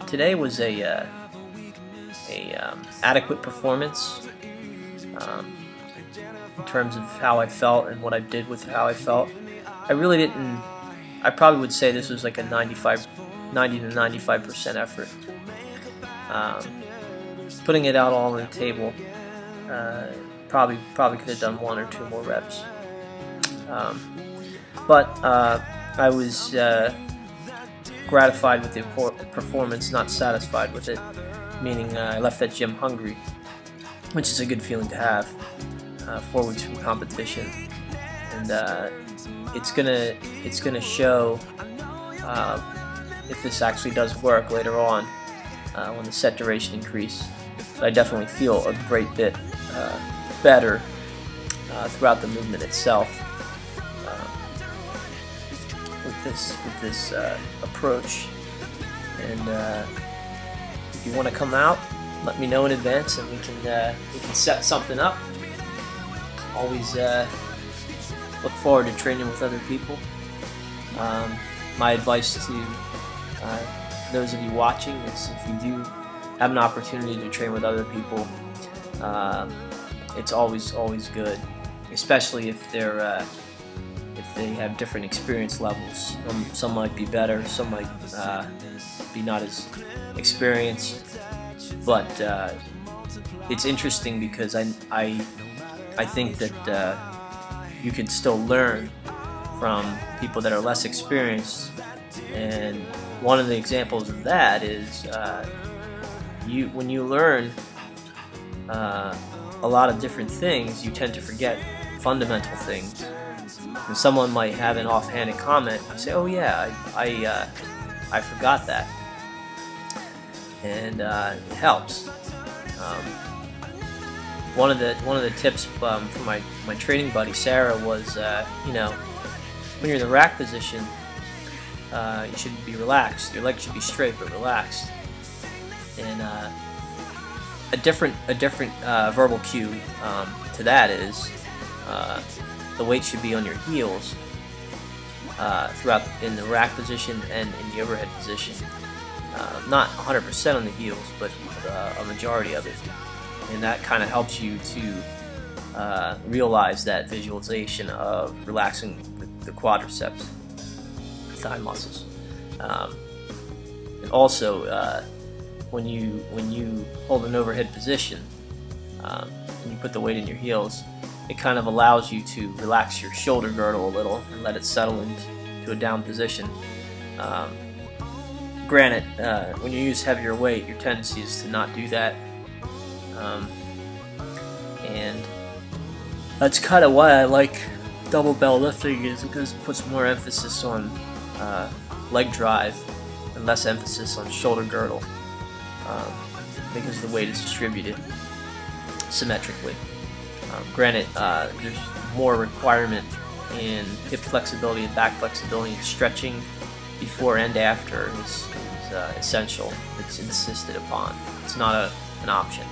Today was a adequate performance in terms of how I felt and what I did with how I felt. I really didn't. I probably would say this was like a 90 to 95% effort. Putting it out all on the table, probably could have done 1 or 2 more reps. But I was gratified with the performance, not satisfied with it, meaning I left that gym hungry, which is a good feeling to have 4 weeks from competition. And it's gonna show if this actually does work later on when the set duration increases. But I definitely feel a great bit better throughout the movement itself with this approach. And if you want to come out, let me know in advance, and we can set something up. Always look forward to training with other people. My advice to those of you watching is, if you do have an opportunity to train with other people, it's always good, especially if they have different experience levels. Some might be better, some might be not as experienced, but it's interesting because I think that you can still learn from people that are less experienced, and one of the examples of that is when you learn a lot of different things, you tend to forget fundamental things. And someone might have an offhanded comment and say, "Oh yeah, I forgot that," and it helps. One of the tips from my training buddy Sarah was, when you're in the rack position, you should be relaxed. Your legs should be straight but relaxed. And a different verbal cue to that is the weight should be on your heels throughout in the rack position and in the overhead position. Not 100% on the heels, but a majority of it. And that kind of helps you to realize that visualization of relaxing the quadriceps, thigh muscles. And also, when you hold an overhead position and you put the weight in your heels, it kind of allows you to relax your shoulder girdle a little and let it settle into a down position. Granted, when you use heavier weight, your tendency is to not do that. And that's kind of why I like double bell lifting, is because it puts more emphasis on leg drive and less emphasis on shoulder girdle, because the weight is distributed symmetrically. Granted, there's more requirement in hip flexibility and back flexibility, and stretching before and after is essential. It's insisted upon. It's not an option,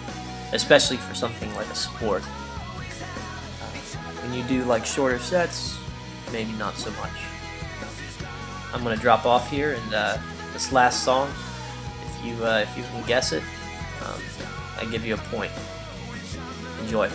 especially for something like a sport. When you do like shorter sets, maybe not so much. I'm gonna drop off here, and this last song, if you can guess it, I give you a point. Enjoy.